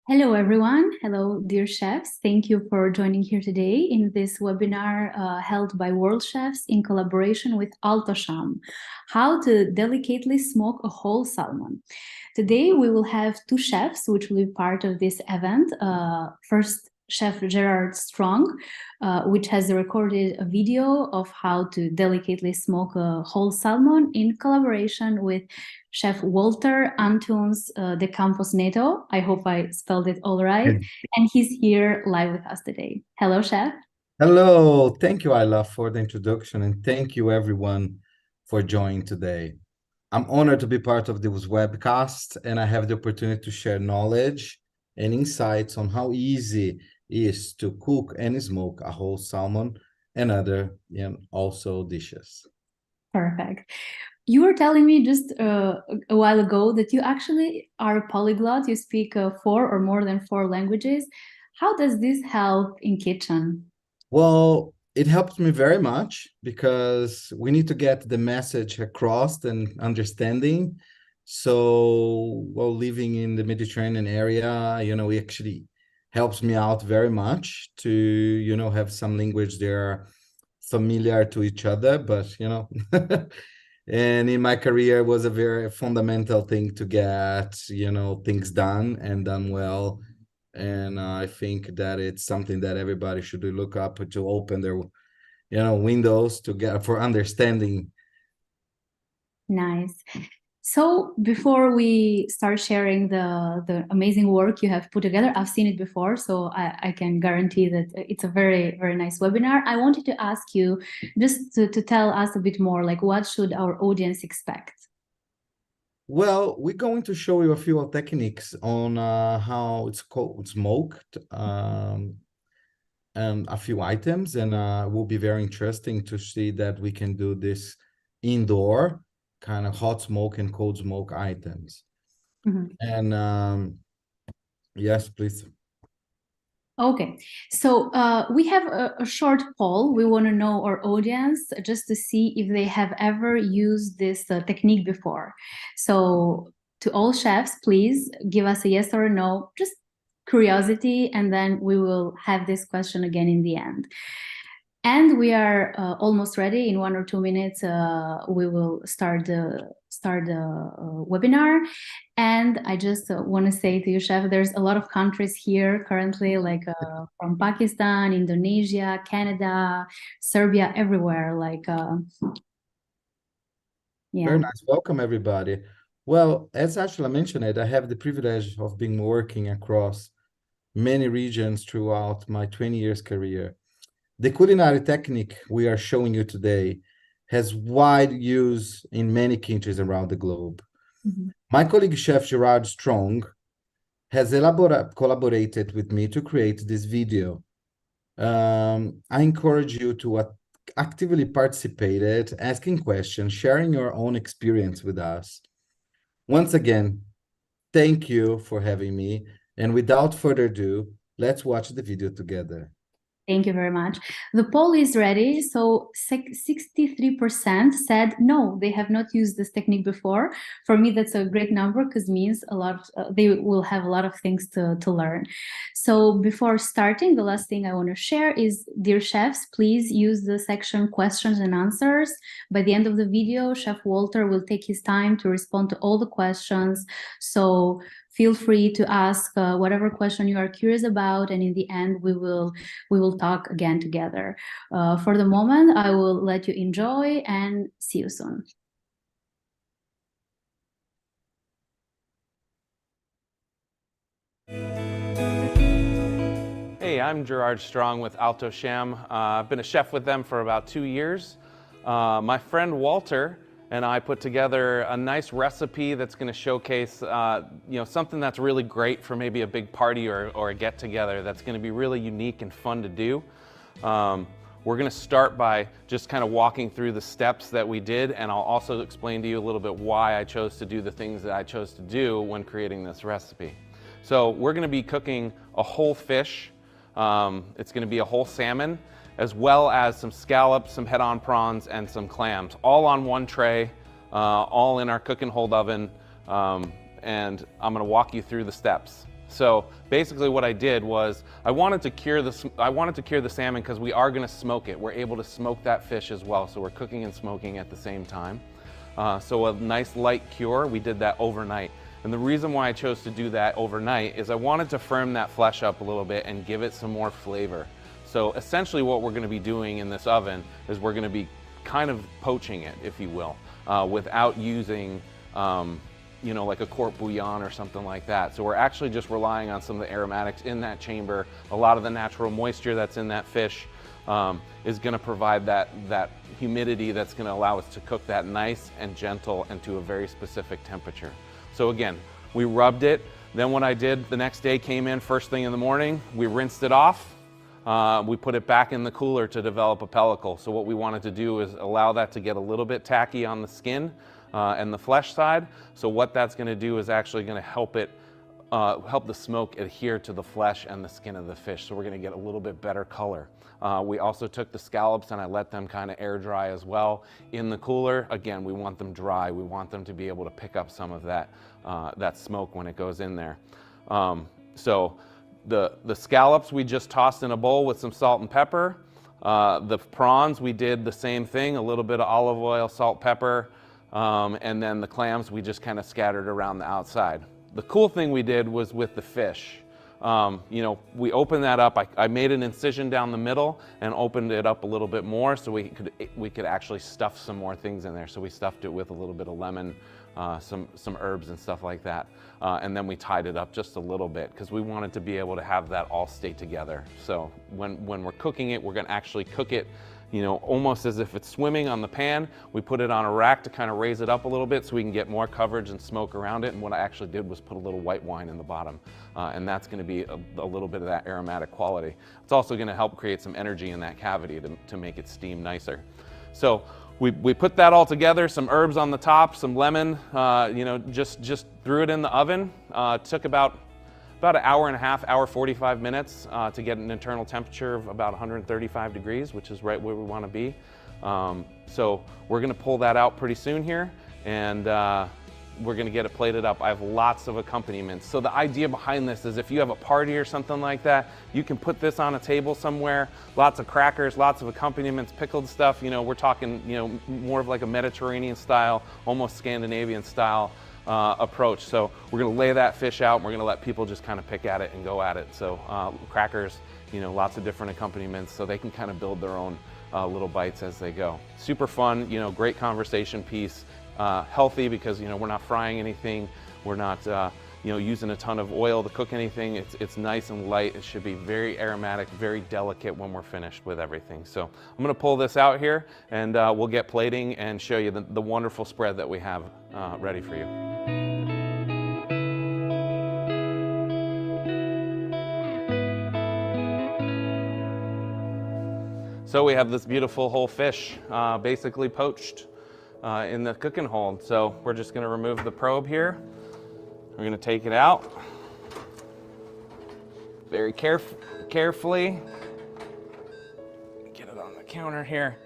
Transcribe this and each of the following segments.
Hello, everyone. Hello, dear chefs. Thank you for joining here today in this webinar held by World Chefs in collaboration with Shaam, how to delicately smoke a whole salmon. Today, we will have two chefs which will be part of this event. First, Chef Gerard Strong, which has recorded a video of how to delicately smoke a whole salmon in collaboration with Chef Walter Antunes de Campos Neto. I hope I spelled it all right. And he's here live with us today. Hello, Chef. Hello, thank you, Ayla, for the introduction, and thank you, everyone, for joining today. I'm honored to be part of this webcast, and I have the opportunity to share knowledge and insights on how easy it is to cook and smoke a whole salmon and other, also dishes. Perfect. You were telling me just a while ago that you actually are a polyglot. You speak four or more than four languages. How does this help in kitchen? Well, it helped me very much because we need to get the message across and understanding. So, while living in the Mediterranean area, it actually helps me out very much to, have some language there familiar to each other, but, and in my career it was a very fundamental thing to get, things done and done well. And I think that it's something that everybody should look up to open their, windows to get for understanding. Nice. So before we start sharing the amazing work you have put together, I've seen it before, so I can guarantee that it's a very, very nice webinar. I wanted to ask you just to tell us a bit more, like what should our audience expect? Well, we're going to show you a few techniques on how it's called smoked, and a few items, and it will be very interesting to see that we can do this indoor kind of hot smoke and cold smoke items. And yes, please. Okay, so we have a short poll. We want to know our audience just to see if they have ever used this technique before. So to all chefs, please give us a yes or a no, just curiosity, and then we will have this question again in the end. And we are almost ready. In 1 or 2 minutes, we will start the webinar. And I just want to say to you, Chef, there's a lot of countries here currently, like from Pakistan, Indonesia, Canada, Serbia, everywhere. Yeah. Very nice. Welcome, everybody. Well, as Ashla mentioned it, I have the privilege of being working across many regions throughout my 20 years career. The culinary technique we are showing you today has wide use in many countries around the globe. My colleague Chef Gerard Strong has collaborated with me to create this video. I encourage you to actively participate, asking questions, sharing your own experience with us. Once again, thank you for having me. And without further ado, let's watch the video together. Thank you very much. The poll is ready. So 63% said no, they have not used this technique before. For me, that's a great number because it means a lot. They will have a lot of things to learn. So before starting, the last thing I want to share is, dear chefs, please use the section questions and answers. By the end of the video, Chef Walter will take his time to respond to all the questions. So feel free to ask whatever question you are curious about, and in the end, we will talk again together. For the moment, I will let you enjoy and see you soon. Hey, I'm Gerard Strong with Shaam. I've been a chef with them for about 2 years. My friend Walter and I put together a nice recipe that's going to showcase something that's really great for maybe a big party or a get-together that's going to be really unique and fun to do. We're going to start by just kind of walking through the steps that we did, and I'll also explain to you a little bit why I chose to do the things that I chose to do when creating this recipe. So we're going to be cooking a whole fish. It's going to be a whole salmon, as well as some scallops, some head-on prawns, and some clams, all on one tray, all in our cook and hold oven, and I'm going to walk you through the steps. So basically what I did was I wanted to cure the salmon because we are going to smoke it. We're able to smoke that fish as well. So we're cooking and smoking at the same time. So a nice light cure, we did that overnight. And the reason why I chose to do that overnight is I wanted to firm that flesh up a little bit and give it some more flavor. So essentially what we're going to be doing in this oven is we're going to be kind of poaching it, if you will, without using you know, like a court bouillon or something like that. So we're actually just relying on some of the aromatics in that chamber. A lot of the natural moisture that's in that fish is going to provide that humidity that's going to allow us to cook that nice and gentle and to a very specific temperature. So again, we rubbed it. Then what I did the next day, came in first thing in the morning, we rinsed it off. We put it back in the cooler to develop a pellicle. So what we wanted to do is allow that to get a little bit tacky on the skin and the flesh side. So what that's going to do is actually going to help it, help the smoke adhere to the flesh and the skin of the fish. So we're going to get a little bit better color. We also took the scallops and I let them kind of air dry as well in the cooler. Again, we want them dry. We want them to be able to pick up some of that, that smoke when it goes in there. So the scallops we just tossed in a bowl with some salt and pepper. The prawns, we did the same thing, a little bit of olive oil, salt, pepper, and then the clams we just kind of scattered around the outside. The cool thing we did was with the fish. You know, we opened that up. I made an incision down the middle and opened it up a little bit more so we could actually stuff some more things in there. So we stuffed it with a little bit of lemon, some herbs and stuff like that. And then we tied it up just a little bit because we wanted to be able to have that all stay together. So when we're cooking it, we're going to actually cook it, you know, almost as if it's swimming on the pan. We put it on a rack to kind of raise it up a little bit so we can get more coverage and smoke around it. And what I actually did was put a little white wine in the bottom. And that's going to be a little bit of that aromatic quality. It's also going to help create some energy in that cavity to make it steam nicer. So we put that all together, some herbs on the top, some lemon, you know, just threw it in the oven. Took about an hour and a half, hour 45 minutes to get an internal temperature of about 135 degrees, which is right where we want to be. So we're going to pull that out pretty soon here, and we're going to get it plated up. I have lots of accompaniments. So the idea behind this is if you have a party or something like that, you can put this on a table somewhere, lots of crackers, lots of accompaniments, pickled stuff. You know, we're talking, you know, more of like a Mediterranean style, almost Scandinavian style approach. So we're going to lay that fish out and we're going to let people just kind of pick at it and go at it. So crackers, you know, lots of different accompaniments so they can kind of build their own little bites as they go. Super fun, you know, great conversation piece. Healthy because, you know, we're not frying anything. We're not, you know, using a ton of oil to cook anything. It's nice and light. It should be very aromatic, very delicate when we're finished with everything. So I'm going to pull this out here and we'll get plating and show you the wonderful spread that we have ready for you. So we have this beautiful whole fish, basically poached in the cooking hold. So we're just going to remove the probe here. We're going to take it out very carefully. Get it on the counter here.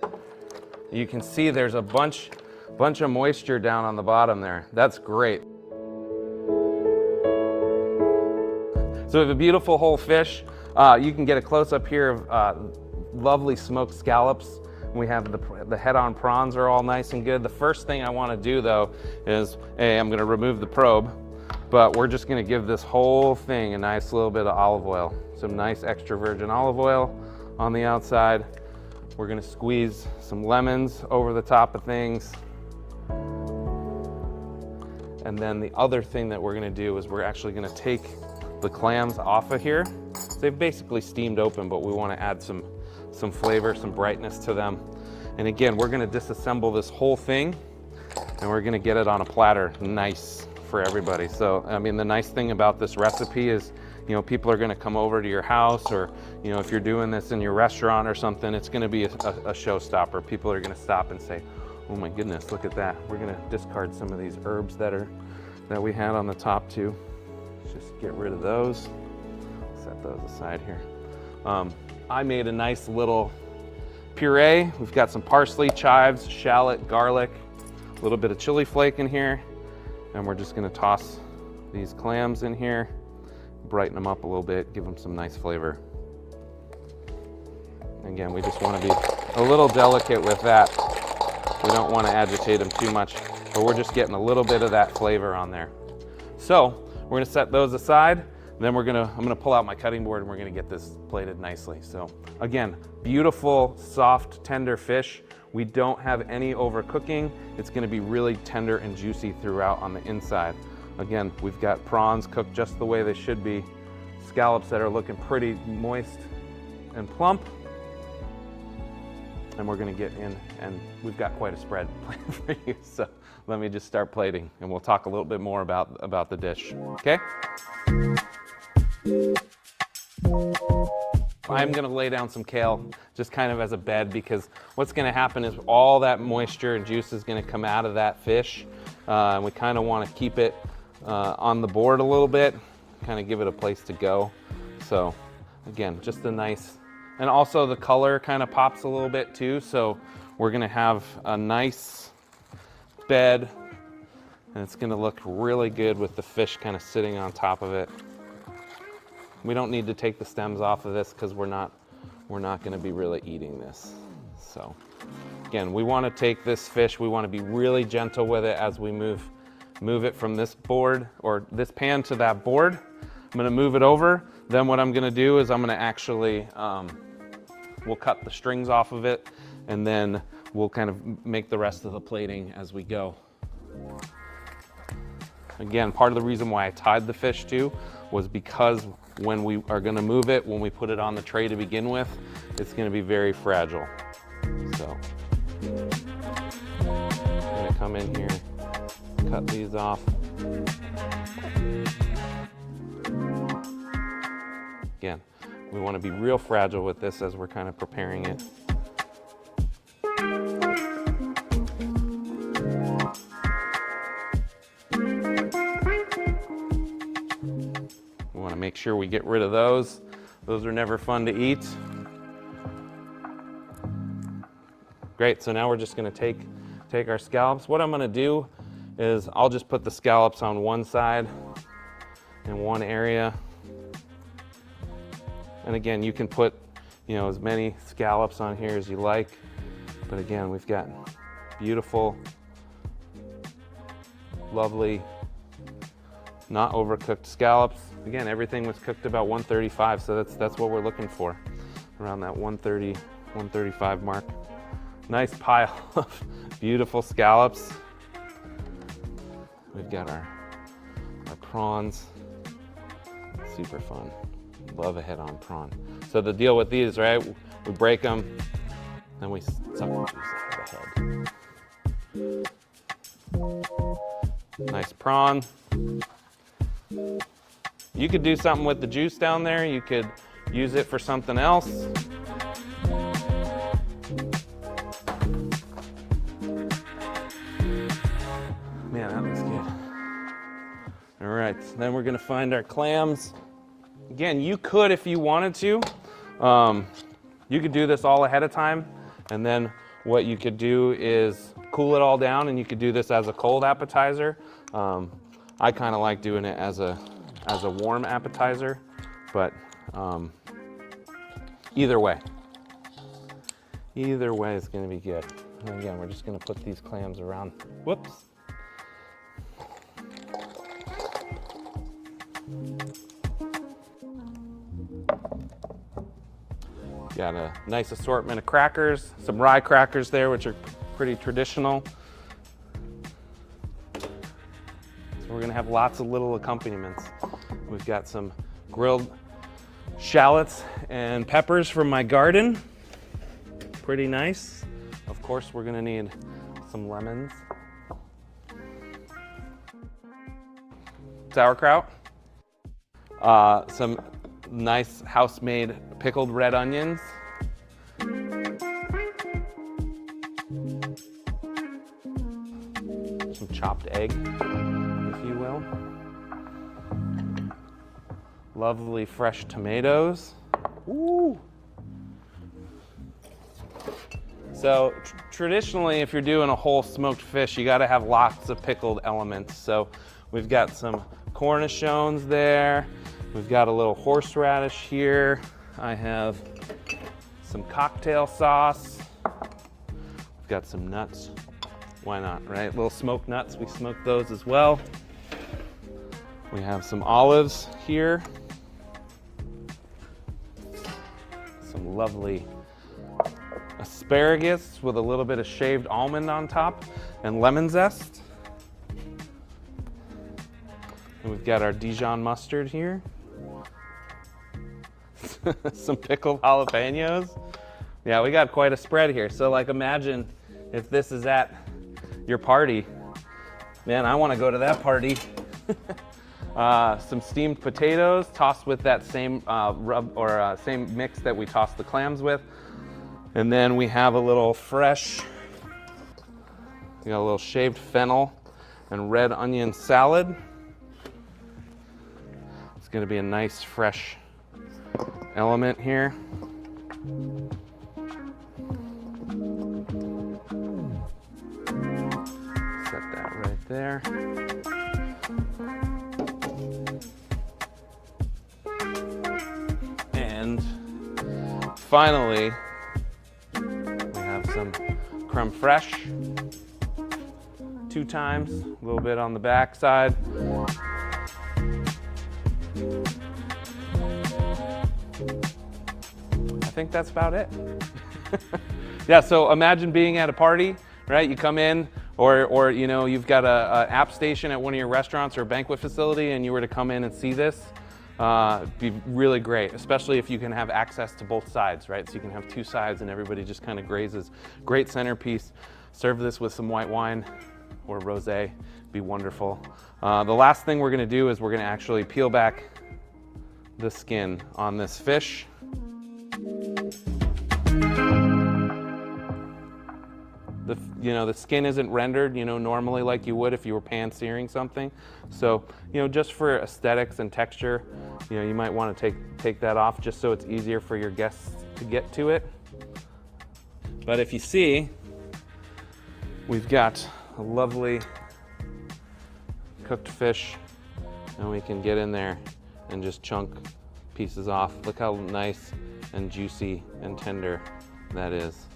You can see there's a bunch of moisture down on the bottom there. That's great. So we have a beautiful whole fish. You can get a close-up here of lovely smoked scallops. We have the head-on prawns are all nice and good. The first thing I want to do though is, I'm going to remove the probe, but we're just going to give this whole thing a nice little bit of olive oil. Some nice extra virgin olive oil on the outside. We're going to squeeze some lemons over the top of things. And then the other thing that we're going to do is we're actually going to take the clams off of here. They've basically steamed open, but we want to add some flavor, some brightness to them. And again, we're going to disassemble this whole thing and we're going to get it on a platter nice for everybody. So, I mean, the nice thing about this recipe is, you know, people are going to come over to your house, or, you know, if you're doing this in your restaurant or something, it's going to be a showstopper. People are going to stop and say, oh my goodness, look at that. We're going to discard some of these herbs that we had on the top too. Let's just get rid of those. Set those aside here. I made a nice little puree. We've got some parsley, chives, shallot, garlic, a little bit of chili flake in here. And we're just gonna toss these clams in here, brighten them up a little bit, give them some nice flavor. Again, we just want to be a little delicate with that. We don't want to agitate them too much, but we're just getting a little bit of that flavor on there. So we're going to set those aside, and then I'm going to pull out my cutting board and we're going to get this plated nicely. So again, beautiful, soft, tender fish. We don't have any overcooking. It's going to be really tender and juicy throughout on the inside. Again, we've got prawns cooked just the way they should be, scallops that are looking pretty moist and plump. And we're going to get in, and we've got quite a spread planned for you. So let me just start plating, and we'll talk a little bit more about the dish. Okay? I'm going to lay down some kale just kind of as a bed, because what's going to happen is all that moisture and juice is going to come out of that fish. And we kind of want to keep it on the board a little bit, kind of give it a place to go. So again, just a nice, and also the color kind of pops a little bit too. So we're going to have a nice bed, and it's going to look really good with the fish kind of sitting on top of it. We don't need to take the stems off of this because we're not going to be really eating this. So again, we want to take this fish, we want to be really gentle with it as we move it from this board or this pan to that board. I'm going to move it over. Then what I'm going to do is I'm going to actually, we'll cut the strings off of it, and then we'll kind of make the rest of the plating as we go. Again, part of the reason why I tied the fish too was because when we are going to move it, when we put it on the tray to begin with, it's going to be very fragile. So I'm going to come in here, cut these off. Again, we want to be real fragile with this as we're kind of preparing it. We want to make sure we get rid of those. Those are never fun to eat. Great, so now we're just going to take our scallops. What I'm going to do is I'll just put the scallops on one side in one area. And again, you can put, as many scallops on here as you like. But again, we've got beautiful, lovely, not overcooked scallops. Again, everything was cooked about 135, so that's what we're looking for, around that 130, 135 mark. Nice pile of beautiful scallops. We've got our prawns, super fun. Love a head-on prawn. So the deal with these, right? We break them, then we suck the juice out of the head. Nice prawn. You could do something with the juice down there. You could use it for something else. Man, that looks good. All right, then we're gonna find our clams. Again, you could, if you wanted to, you could do this all ahead of time, and then what you could do is cool it all down, and you could do this as a cold appetizer. I kind of like doing it as a warm appetizer, but either way is going to be good. And again, we're just going to put these clams around. Whoops. Got a nice assortment of crackers, some rye crackers there, which are pretty traditional. So we're gonna have lots of little accompaniments. We've got some grilled shallots and peppers from my garden. Pretty nice. Of course, we're gonna need some lemons. Sauerkraut. Some nice house-made pickled red onions. Some chopped egg, if you will. Lovely fresh tomatoes. Ooh. So traditionally, if you're doing a whole smoked fish, you gotta have lots of pickled elements. So we've got some cornichons there. We've got a little horseradish here. I have some cocktail sauce. We've got some nuts. Why not, right? Little smoked nuts, we smoke those as well. We have some olives here. Some lovely asparagus with a little bit of shaved almond on top and lemon zest. And we've got our Dijon mustard here. Some pickled jalapenos. Yeah, we got quite a spread here. So like imagine if this is at your party. Man, I want to go to that party. Some steamed potatoes tossed with that same same mix that we tossed the clams with. And then we have a little fresh, we got a little shaved fennel and red onion salad. It's going to be a nice fresh element here. Set that right there. And finally, we have some creme fraiche. 2 times, a little bit on the back side. I think that's about it. Yeah, so imagine being at a party, right? You come in, or you know, you've got a app station at one of your restaurants or a banquet facility, and you were to come in and see this. It'd be really great, especially if you can have access to both sides, right? So you can have 2 sides and everybody just kind of grazes. Great centerpiece. Serve this with some white wine or rosé, be wonderful. The last thing we're gonna do is we're gonna actually peel back the skin on this fish. The skin isn't rendered, normally like you would if you were pan searing something. So, just for aesthetics and texture, you might want to take that off just so it's easier for your guests to get to it. But if you see, we've got a lovely cooked fish, and we can get in there and just chunk pieces off. Look how nice and juicy and tender that is.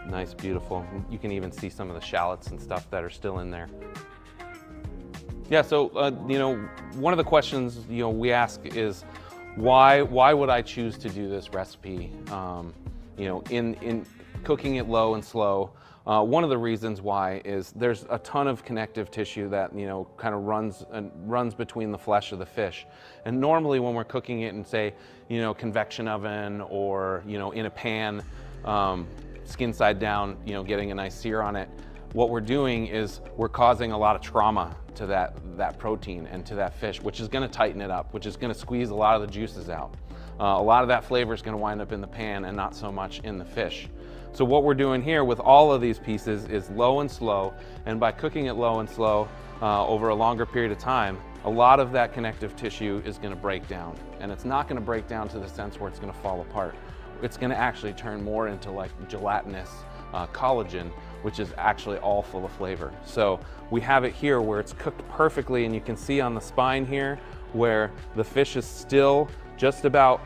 Nice, beautiful. You can even see some of the shallots and stuff that are still in there. Yeah, so one of the questions we ask is why would I choose to do this recipe? In cooking it low and slow. One of the reasons why is there's a ton of connective tissue that kind of runs between the flesh of the fish, and normally when we're cooking it in, say, convection oven or in a pan, skin side down, getting a nice sear on it, what we're doing is we're causing a lot of trauma to that protein and to that fish, which is going to tighten it up, which is going to squeeze a lot of the juices out. A lot of that flavor is going to wind up in the pan and not so much in the fish. So what we're doing here with all of these pieces is low and slow, and by cooking it low and slow over a longer period of time, a lot of that connective tissue is going to break down, and it's not going to break down to the sense where it's going to fall apart. It's going to actually turn more into like gelatinous collagen, which is actually all full of flavor. So we have it here where it's cooked perfectly, and you can see on the spine here where the fish is still just about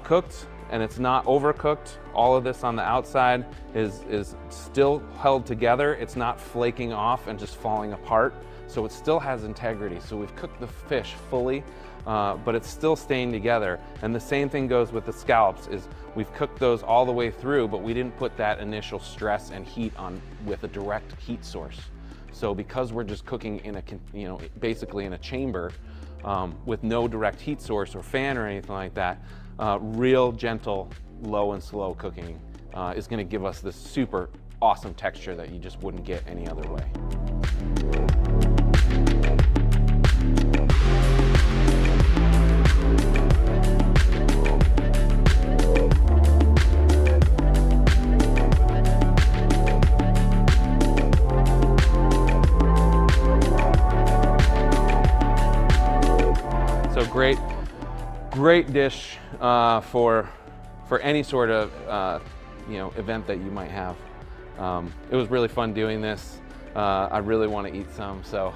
cooked, and it's not overcooked. All of this on the outside is still held together. It's not flaking off and just falling apart. So it still has integrity. So we've cooked the fish fully, but it's still staying together. And the same thing goes with the scallops, is we've cooked those all the way through, but we didn't put that initial stress and heat on with a direct heat source. So because we're just cooking in basically in a chamber with no direct heat source or fan or anything like that, real gentle, low and slow cooking is going to give us this super awesome texture that you just wouldn't get any other way. So great dish for any sort of event that you might have. It was really fun doing this. I really want to eat some, so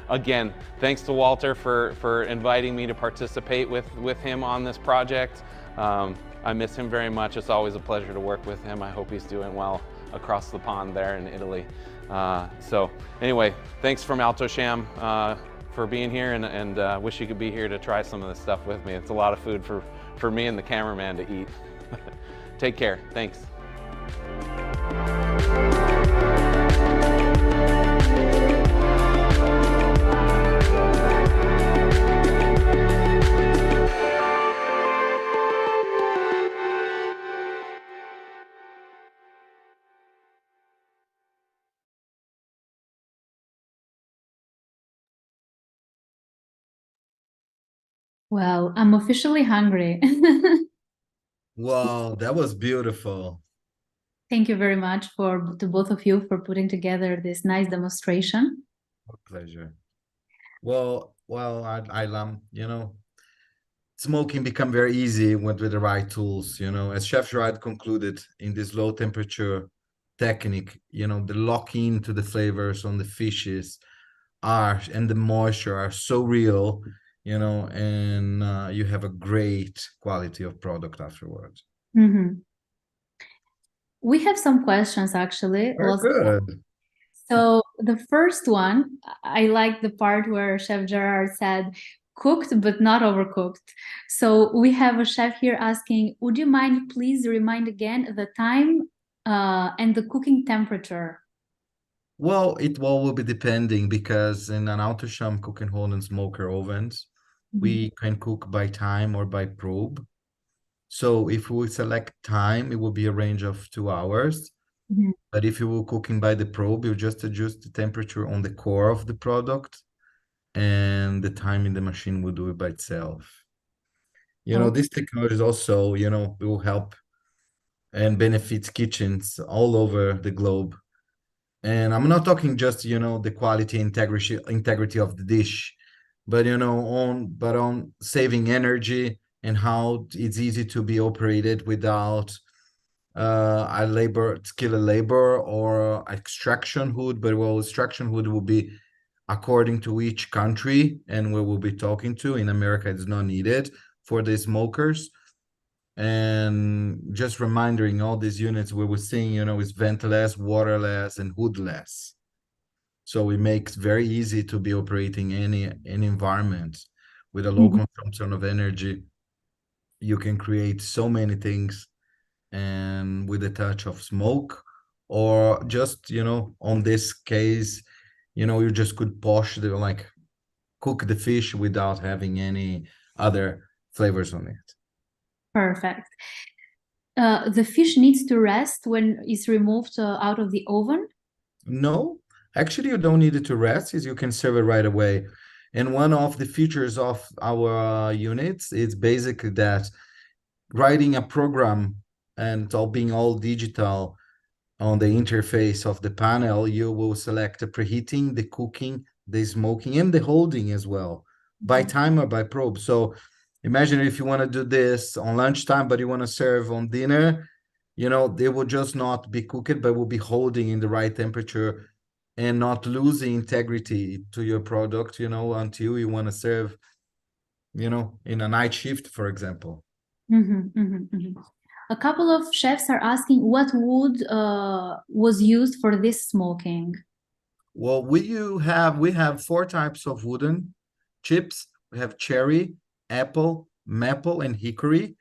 again, thanks to Walter for inviting me to participate with him on this project. I miss him very much. It's always a pleasure to work with him. I hope he's doing well across the pond there in Italy. So anyway, thanks from Alto Shaam for being here, and wish you could be here to try some of this stuff with me. It's a lot of food for me and the cameraman to eat. Take care. Thanks. Well, I'm officially hungry. Wow, that was beautiful. Thank you very much to both of you for putting together this nice demonstration. A pleasure. Well, Ilam, smoking become very easy with the right tools, as Chef Gerard concluded in this low temperature technique, the lock-in to the flavors on the fishes and the moisture are so real, and you have a great quality of product afterwards. Mm-hmm. We have some questions actually. Very good. So the first one, I like the part where Chef Gerard said, cooked but not overcooked. So we have a chef here asking, would you mind please remind again the time and the cooking temperature? Well, it will be depending, because in an Auto Shaam cooking hole and smoker ovens, we can cook by time or by probe. So if we select time, it will be a range of 2 hours. But if you were cooking by the probe, you just adjust the temperature on the core of the product, and the time in the machine will do it by itself. This technology is also, will help and benefits kitchens all over the globe. And I'm not talking just, the quality integrity of the dish, but on saving energy and how it's easy to be operated without skilled labor or extraction hood. But extraction hood will be according to each country and where we'll be talking to. In America, it's not needed for the smokers. And just reminding all these units where we're seeing, is ventless, waterless, and hoodless. So it makes very easy to be operating any environment with a low consumption of energy. You can create so many things, and with a touch of smoke, or just, on this case, you just could cook the fish without having any other flavors on it. Perfect. The fish needs to rest when it's removed out of the oven? No, actually, you don't need it to rest, as you can serve it right away. And one of the features of our units is basically that writing a program and being all digital on the interface of the panel, you will select the preheating, the cooking, the smoking, and the holding as well, by time or by probe. So imagine if you want to do this on lunchtime, but you want to serve on dinner, they will just not be cooked, but will be holding in the right temperature and not losing integrity to your product, until you want to serve, in a night shift, for example. A couple of chefs are asking what wood was used for this smoking. Well, we have 4 types of wooden chips. We have cherry, apple, maple, and hickory,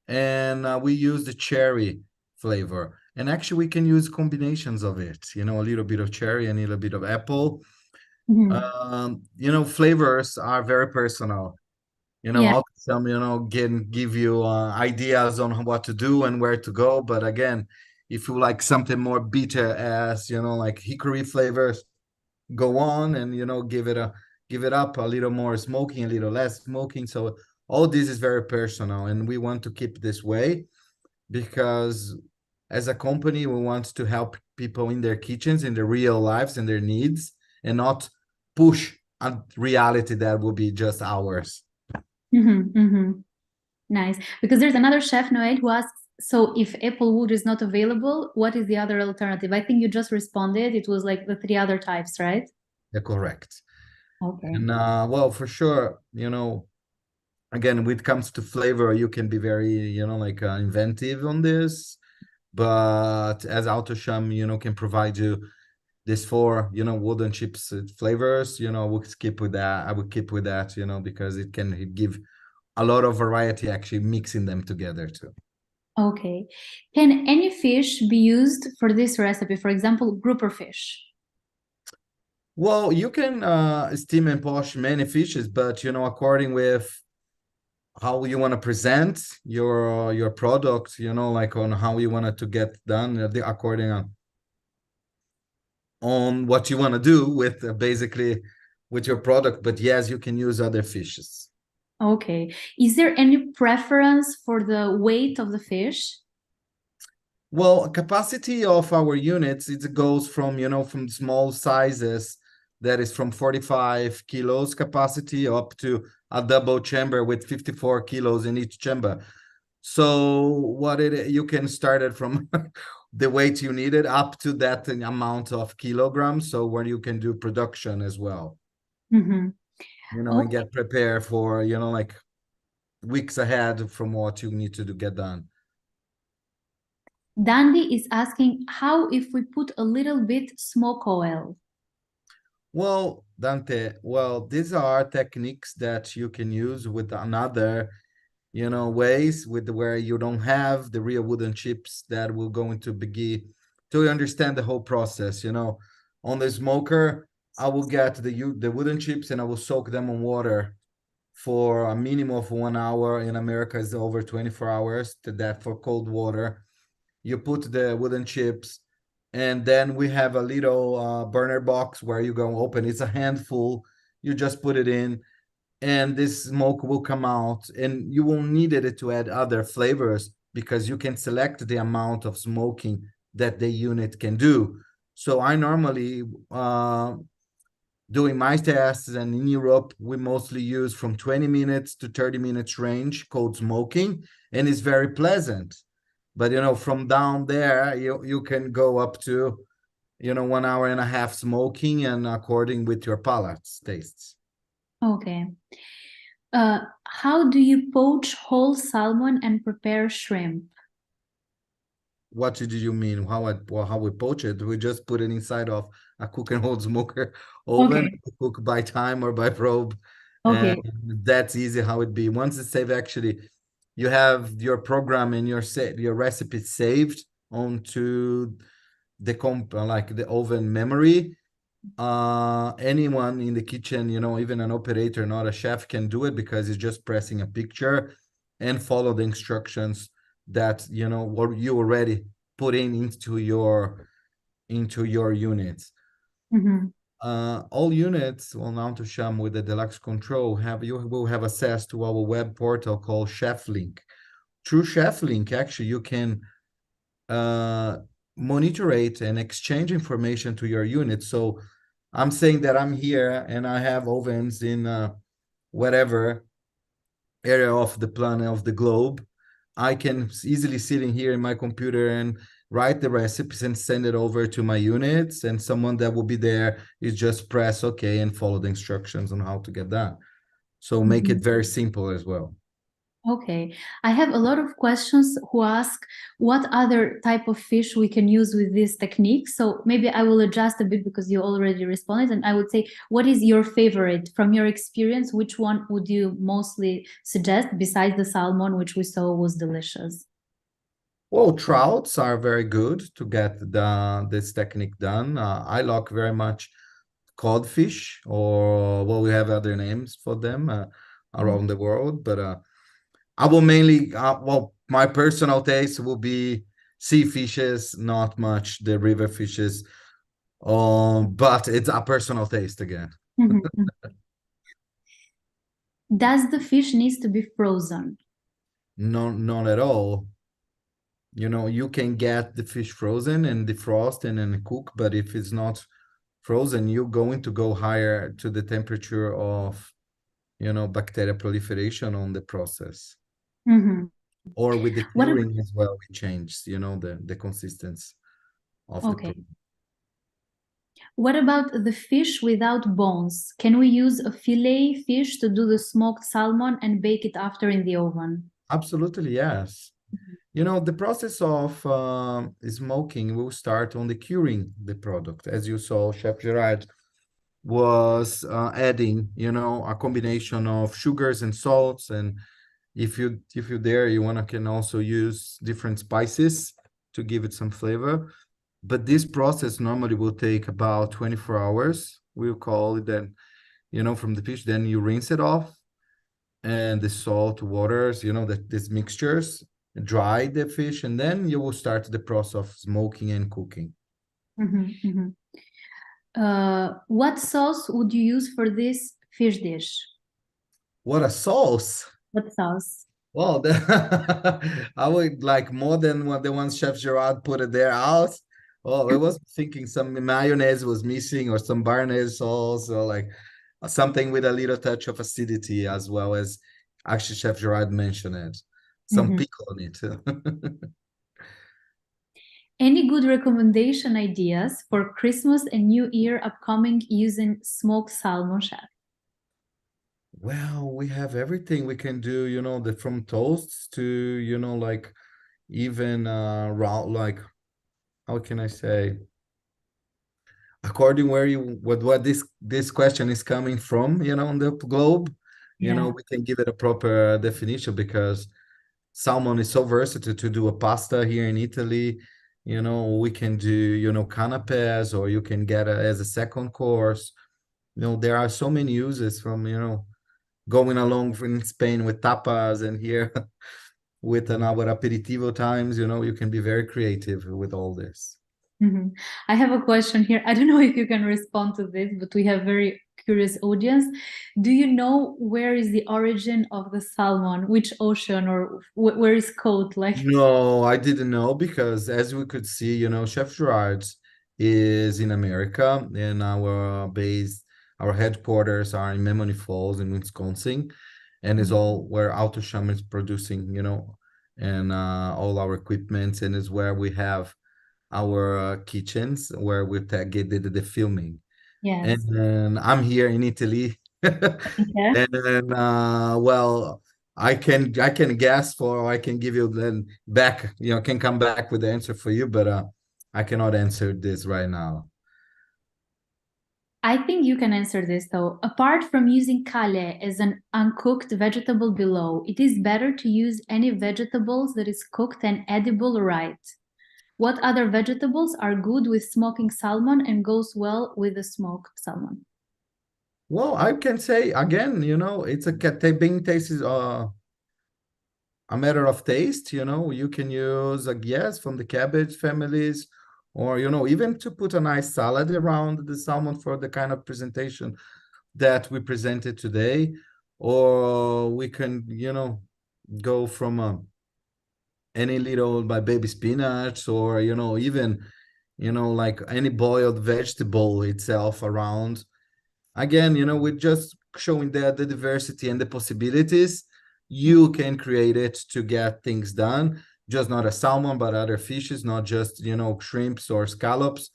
and we use the cherry flavor. And actually, we can use combinations of it. A little bit of cherry and a little bit of apple. Flavors are very personal. Some, can give you ideas on what to do and where to go. But again, if you like something more bitter, as like hickory flavors, go on and give it up a little more smoking, a little less smoking. So all this is very personal, and we want to keep this way, because as a company, we want to help people in their kitchens, in their real lives and their needs, and not push a reality that will be just ours. Nice. Because there's another chef, Noed, who asks, so if apple wood is not available, what is the other alternative? I think you just responded. It was like the 3 other types, right? Yeah, correct. Okay. And well, for sure, again, when it comes to flavor, you can be very, like inventive on this. But as Autosham, can provide you this four, wooden chips flavors, I would skip with that. I would keep with that, because it can give a lot of variety actually mixing them together too. Okay. Can any fish be used for this recipe? For example, grouper fish. Well, you can steam and poach many fishes, but according with how you want to present your product, like on how you want it to get done, according on what you want to do with basically with your product. But yes, you can use other fishes. Okay. Is there any preference for the weight of the fish? Well, capacity of our units, it goes from, from small sizes that is from 45 kilos capacity up to a double chamber with 54 kilos in each chamber. So you can start it from the weight you needed up to that amount of kilograms. So where you can do production as well, Mm-hmm. and get prepared for, like weeks ahead from what you need to get done. Dandy is asking how if we put a little bit smoke oil? Well, Dante, these are techniques that you can use with another, ways with where you don't have the real wooden chips that will go into begin to understand the whole process. On the smoker, I will get the wooden chips and I will soak them in water for a minimum of 1 hour. In America, is over 24 hours to that for cold water. You put the wooden chips, and then we have a little burner box where you go open. It's a handful. You just put it in, and this smoke will come out, and you won't need it to add other flavors because you can select the amount of smoking that the unit can do. So I normally doing my tests, and in Europe, we mostly use from 20 minutes to 30 minutes range cold smoking, and it's very pleasant. But from down there, you can go up to 1 hour and a half smoking, and according with your palate's tastes. Okay. How do you poach whole salmon and prepare shrimp? What did you mean? How we poach it? We just put it inside of a cook and hold smoker oven, Okay. cook by time or by probe, and Okay. that's easy how it be. Once it's saved, actually, you have your program and your recipe saved onto the like the oven memory. Anyone in the kitchen, even an operator, not a chef, can do it because it's just pressing a picture and follow the instructions that what you already put into your units. Mm-hmm. All units on Autosham with the deluxe control you will have access to our web portal called ChefLink. Through ChefLink, actually, you can monitor it and exchange information to your unit. So I'm saying that I'm here and I have ovens in whatever area of the planet of the globe. I can easily sit in here in my computer and write the recipes and send it over to my units, and someone that will be there is just press OK and follow the instructions on how to get done. So make it very simple as well. Okay, I have a lot of questions who ask what other type of fish we can use with this technique. So maybe I will adjust a bit because you already responded, and I would say, what is your favorite from your experience? Which one would you mostly suggest besides the salmon, which we saw was delicious? Well, trouts are very good to get this technique done. I like very much codfish, or we have other names for them around the world, but I will mainly, my personal taste will be sea fishes, not much the river fishes. But it's a personal taste again. Mhm. Does the fish needs to be frozen? No, not at all. You can get the fish frozen and defrost and then cook, but if it's not frozen, you're going to go higher to the temperature of, bacteria proliferation on the process. Mm-hmm. Or with the What curing as well, it changes, the consistency of the Okay. product. What about the fish without bones? Can we use a fillet fish to do the smoked salmon and bake it after in the oven? Absolutely, yes. You know, the process of smoking will start on the curing the product. As you saw, Chef Gerard was adding, you know, a combination of sugars and salts. And if you dare, you wanna can also use different spices to give it some flavor. But this process normally will take about 24 hours. We'll call it then, you know, from the fish. Then you rinse it off and the salt waters, you know, that these mixtures, dry the fish, and then you will start the process of smoking and cooking. What sauce would you use for this fish dish? What a sauce! What sauce? Well, I would like more than what the ones Chef Gerard put it there out. Oh, I was thinking some mayonnaise was missing or some béarnaise sauce or like something with a little touch of acidity as well as actually Chef Gerard mentioned it. Some pickle on it. Any good recommendation ideas for Christmas and New Year upcoming using smoked salmon, chef? Well, we have everything we can do, you know, the from toasts to, you know, like even round like how can I say? According where you what this question is coming from, you know, on the globe, you know, we can give it a proper definition because salmon is so versatile to do a pasta here in Italy. You know, we can do, you know, canapes or you can get it as a second course. You know, there are so many uses from, you know, going along in Spain with tapas and here with our aperitivo times, you know, you can be very creative with all this. I have a question here. I don't know if you can respond to this, but we have very curious audience. Do you know where is the origin of the salmon? Which ocean or where is caught? Like No, I didn't know because as we could see, you know, Chef Gerard's is in America and our headquarters are in Menomonee Falls in Wisconsin, and is all where Auto Shaam is producing, you know, and all our equipment, and is where we have our kitchens where we did the filming. yes. And I'm here in Italy. Okay. And well, I can guess for or I can give you then back, you know, can come back with the answer for you, but I cannot answer this right now. I think you can answer this though. Apart from using kale as an uncooked vegetable below, it is better to use any vegetables that is cooked and edible, right? What other vegetables are good with smoking salmon and goes well with the smoked salmon? Well, I can say again, you know, it's a being taste is a matter of taste, you know. You can use a yes from the cabbage families, or you know, even to put a nice salad around the salmon for the kind of presentation that we presented today, or we can, you know, go from any little by baby spinach, or you know, even you know, like any boiled vegetable itself around. Again, you know, we're just showing that the diversity and the possibilities you can create it to get things done, just not a salmon but other fishes, not just, you know, shrimps or scallops,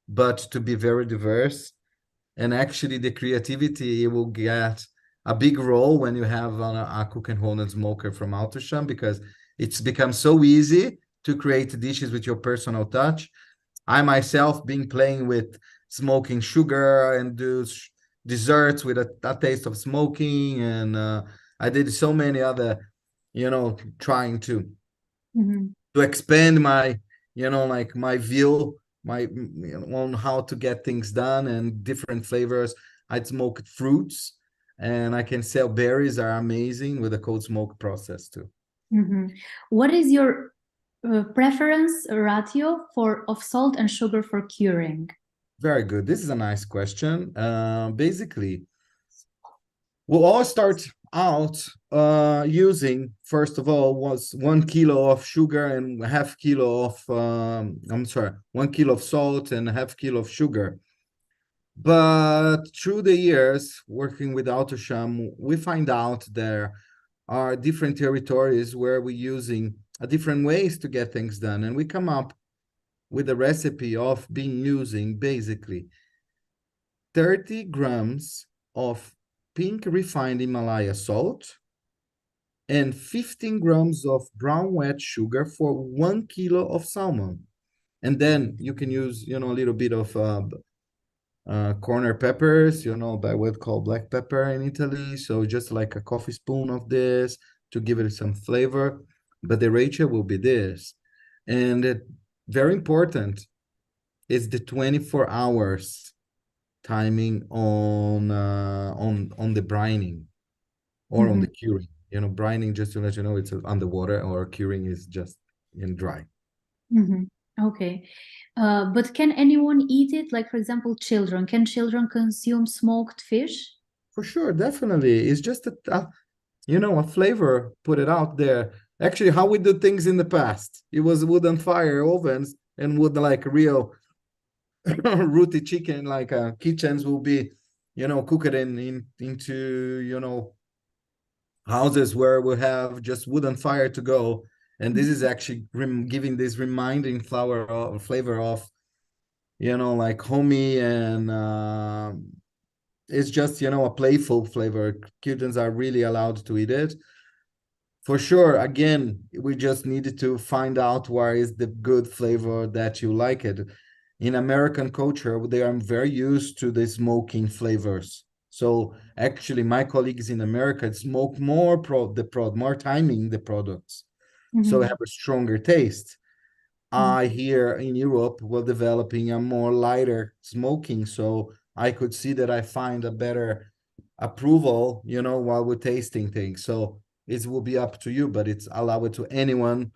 but to be very diverse. And actually the creativity will get a big role when you have a cook and hold and smoker from Autosham, because it's become so easy to create dishes with your personal touch. I myself been playing with smoking sugar and do desserts with a taste of smoking, and I did so many other, you know, trying to expand my, you know, like my view, my you know, on how to get things done and different flavors. I'd smoked fruits, and I can sell berries are amazing with a cold smoke process too. What is your preference ratio for of salt and sugar for curing? Very good. This is a nice question. Basically, we'll all start out using, first of all, was 1 kilo of sugar and half kilo of, I'm sorry, 1 kilo of salt and a half kilo of sugar. But through the years, working with Autosham, we find out there are different territories where we're using different ways to get things done. And we come up with a recipe of being using basically 30 grams of pink refined Himalaya salt and 15 grams of brown wet sugar for 1 kilo of salmon. And then you can use, a little bit of corner peppers, by what called black pepper in Italy. So just like a coffee spoon of this to give it some flavor. But the ratio will be this. And very important is the 24 hours timing on the brining or on the curing. Brining, just to let you know, it's underwater, or curing is just in dry. Okay. But can anyone eat it? Like, for example, children. Can children consume smoked fish? For sure, definitely. It's just a flavor, put it out there. Actually, how we do things in the past, it was wood and fire ovens and wood, like real rooty chicken, like kitchens will be, cook it into houses where we have just wood and fire to go. And this is actually giving this reminding flavor of, like homey, and it's just, a playful flavor. Kittens are really allowed to eat it. For sure, again, we just needed to find out where is the good flavor that you like it. In American culture, they are very used to the smoking flavors. So actually, my colleagues in America smoke more more timing the products, so have a stronger taste. I here in Europe were developing a more lighter smoking, so I could see that I find a better approval, while we're tasting things. So it will be up to you, but it's allowed to anyone,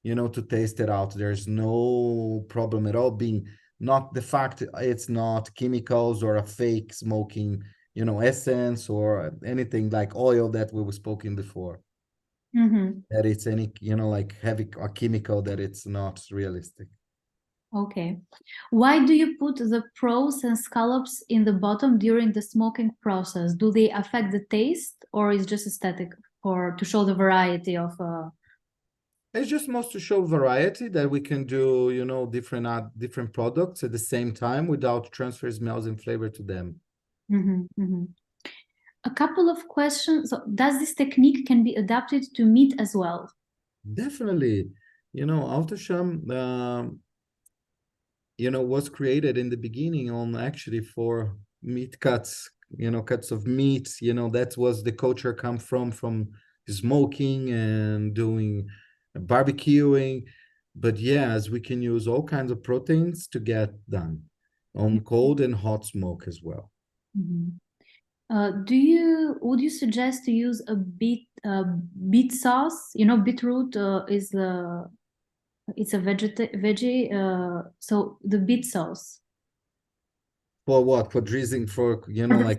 to taste it out. There's no problem at all, being not the fact it's not chemicals or a fake smoking, essence or anything like oil that we were spoken before. That it's any, like heavy a chemical, that it's not realistic. Okay. Why do you put the prawns and scallops in the bottom during the smoking process? Do they affect the taste, or is just aesthetic to show the variety of It's just most to show variety, that we can do, different products at the same time without transfer smells and flavor to them. A couple of questions. So does this technique can be adapted to meat as well? Definitely. Autosham, was created in the beginning on actually for meat cuts, cuts of meat, that was the culture come from smoking and doing barbecuing. But yes, we can use all kinds of proteins to get done on cold and hot smoke as well. Would you suggest to use a beet sauce? Beetroot it's a veggie, so the beet sauce. For what? For drizzling, for, like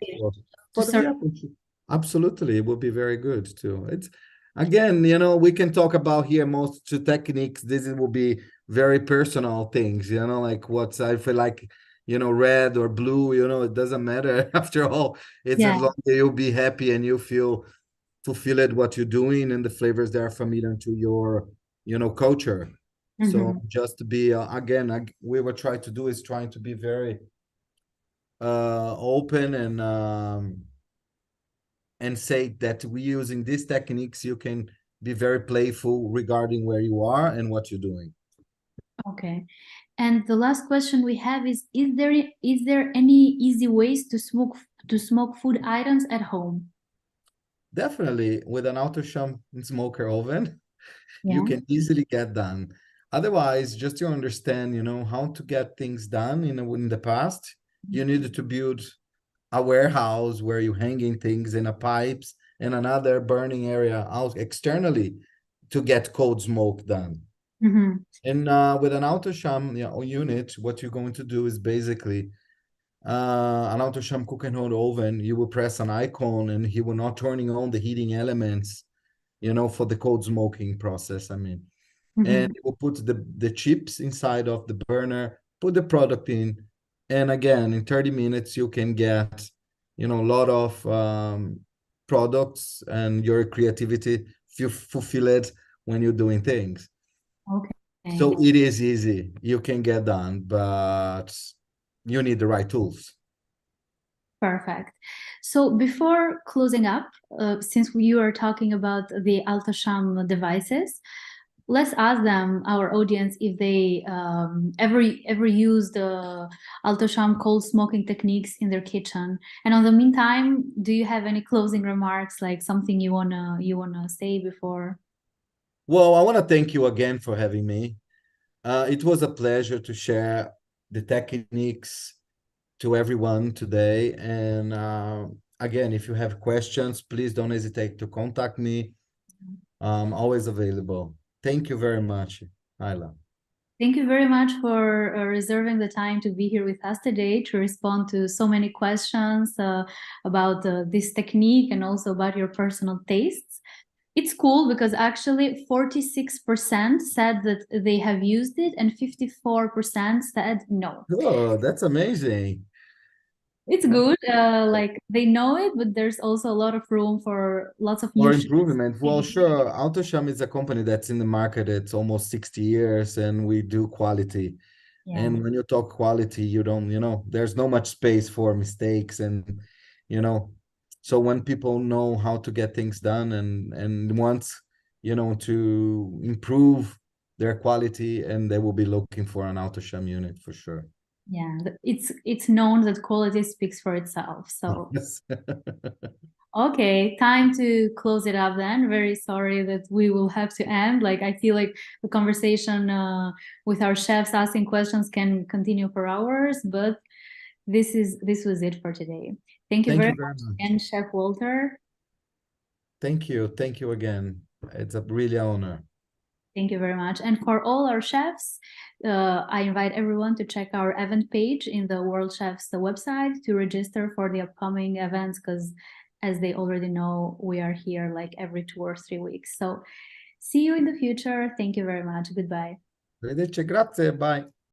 absolutely, it would be very good too. It's again, we can talk about here most two techniques. This will be very personal things, like what I feel like, red or blue, it doesn't matter. After all, it's as long as you'll be happy and you feel fulfilled what you're doing and the flavors that are familiar to your, culture. So just to be we were trying to do is trying to be very open and say that we using these techniques, you can be very playful regarding where you are and what you're doing. Okay. And the last question we have is there any easy ways to smoke food items at home? Definitely, with an Autosham smoker oven, you can easily get done. Otherwise, just to understand, how to get things done in the past, you needed to build a warehouse where you're hanging things in a pipes and another burning area out externally to get cold smoke done. And with an Autosham unit, what you're going to do is basically an Autosham cook and hold oven. You will press an icon and he will not turning on the heating elements, for the cold smoking process. I mean, and you will put the chips inside of the burner, put the product in, and again, in 30 minutes, you can get, a lot of products, and your creativity fulfilled when you're doing things. Okay. So it is easy. You can get done, but you need the right tools. Perfect. So before closing up, since you are talking about the Alto Shaam devices, let's ask them, our audience, if they ever use the Alto Shaam cold smoking techniques in their kitchen. And on the meantime, do you have any closing remarks, like something you wanna say before? Well, I want to thank you again for having me. It was a pleasure to share the techniques to everyone today. And again, if you have questions, please don't hesitate to contact me. I'm always available. Thank you very much, Ayla. Thank you very much for reserving the time to be here with us today to respond to so many questions about this technique and also about your personal tastes. It's cool because actually 46% said that they have used it and 54% said no. Oh, that's amazing. It's good, like they know it, but there's also a lot of room for lots of new For chefs. improvement. Well, sure. AutoSham is a company that's in the market. It's almost 60 years and we do quality. Yeah. And when you talk quality, you don't, there's no much space for mistakes and, so when people know how to get things done and want, to improve their quality, and they will be looking for an AutoSham unit for sure. Yeah, it's known that quality speaks for itself. So Yes. okay, time to close it up then. Very sorry that we will have to end. Like I feel like the conversation with our chefs asking questions can continue for hours, but this was it for today. Thank you Thank very you very much much. again, Chef Walter. Thank you. Thank you again. It's a really honor. Thank you very much. And for all our chefs, I invite everyone to check our event page in the World Chefs website to register for the upcoming events, because as they already know, we are here like every 2 or 3 weeks. So see you in the future. Thank you very much. Goodbye. Arrivederci, grazie, bye.